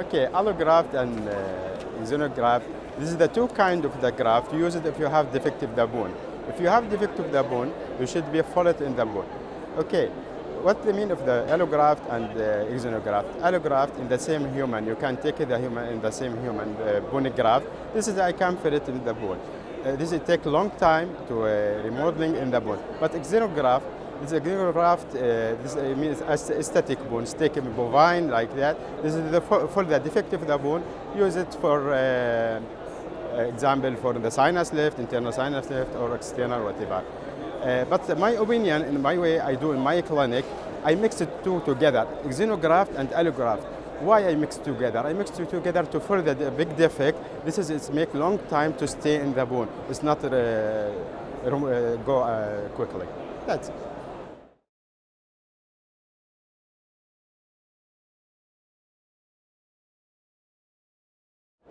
Okay, allograft and xenograft, this is the two kind of the graft. Use it if you have defective the bone. If you have defective the bone, you should be follow it in the bone. Okay, what the mean of the allograft and xenograft? Allograft in the same human, you can take the human in the same human bone graft. This is I can fit it in the bone. This will take a long time to remodeling in the bone. But xenograft, this xenograft, this means aesthetic bone, steak bovine like that. This is for the defective the bone. Use it for example for the sinus lift, internal sinus lift, or external whatever. But my opinion, in my way I do in my clinic, I mix the two together, xenograft and allograft. Why I mix together? I mix two together to fill the big defect. This is it's make long time to stay in the bone. It's not go quickly. That's it.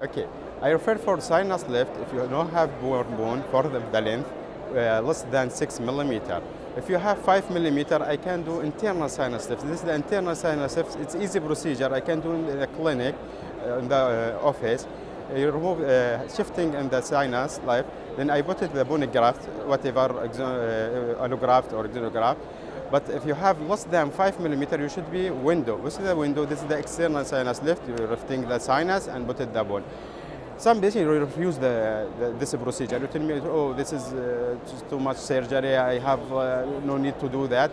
Okay, I refer for sinus lift if you don't have bone for the length less than 6 millimeter. If you have 5 millimeter, I can do internal sinus lift. This is the internal sinus lift. It's easy procedure. I can do in the clinic, in the office. You remove shifting in the sinus lift. Then I put it the bone graft, whatever allograft or xenograft. But if you have less than 5 millimeter, you should be window. This is the window. This is the external sinus lift. You're lifting the sinus and put it the bone. Some patients refuse this procedure. You tell me, oh, this is too much surgery. I have no need to do that.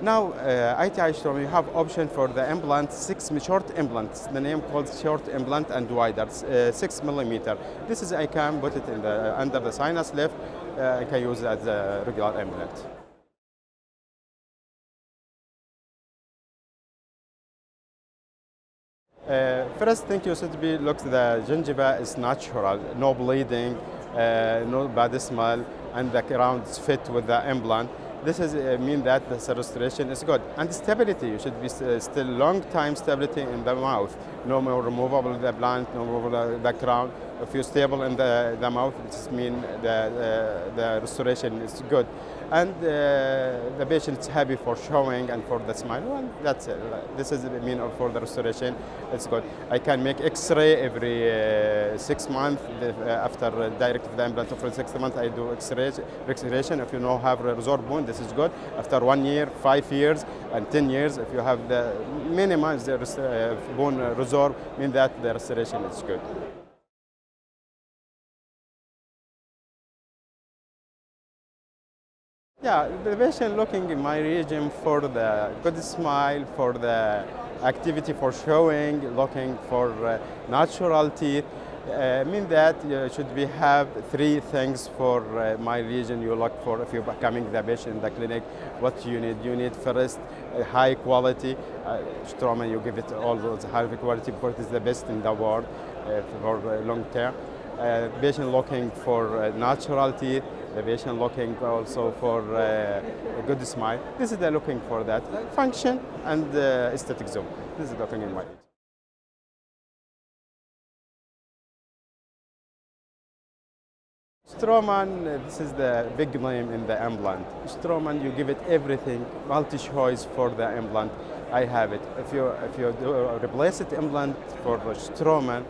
Now, ITI Straumann, you have option for the implant, short implants. The name called short implant and wider, 6 millimeter. This is I can put it in the under the sinus lift. I can use it as a regular implant. First thing you should be look the gingiva is natural, no bleeding, no bad smell, and the crown is fit with the implant. This is mean that the restoration is good. And stability, you should be still long time stability in the mouth. No more removable the implant, no removable the crown. If you're stable in the mouth, it means the restoration is good. And the patient is happy for showing and for the smile. Well, that's it. This is the mean for the restoration. It's good. I can make X-ray every 6 months. After direct the implant for 6 months, I do X-ray restoration. If you know have resorbed bone, this is good. After 1 year, 5 years, and 10 years, if you have the minimum the bone resorb, mean that the restoration is good. Yeah, the patient looking in my region for the good smile, for the activity for showing, looking for natural teeth. Mean that you should be have 3 things for my region you look for if you're coming the patient in the clinic. What you need? You need first high quality. Straumann, you give it all those high quality because it's the best in the world for long term. Patient looking for natural teeth. The patient looking also for a good smile. This is the looking for that function and aesthetic zone. This is looking in my region. Straumann, this is the big name in the implant. Straumann, you give it everything, multi-choice for the implant. I have it. If you do replace it implant for Straumann,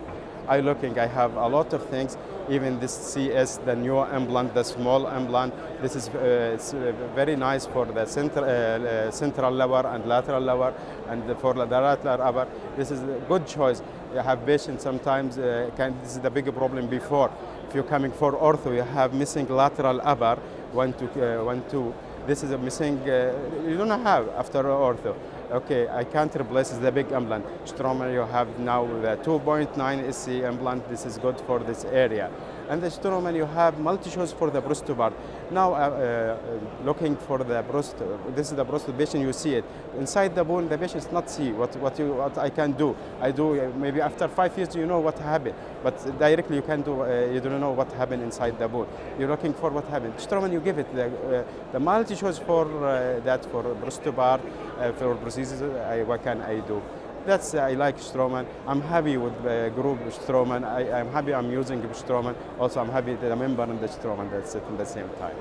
I have a lot of things. Even this CS, the new implant, the small implant. This is it's very nice for the central lower and lateral lower, and for the lateral upper. This is a good choice. You have patients sometimes. This is the big problem before. If you're coming for ortho, you have missing lateral upper 1 to 2. This is a missing. You don't have after ortho. Okay, I can't replace the big implant. Straumann, you have now the 2.9 SC implant. This is good for this area. And the Straumann, you have multi-choice for the breast part. Now, looking for the breast, this is the breast patient, you see it. Inside the bone, the patient not see what I can do. I do, maybe after 5 years, you know what happened. But directly you can do, you don't know what happened inside the bone. You're looking for what happened. Straumann, you give it the multi-choice for that, for breast part, for procedures, what can I do? That's I like Straumann. I'm happy with the group Straumann. I'm happy I'm using Straumann. Also, I'm happy that I'm a member in the Straumann. That's it at the same time.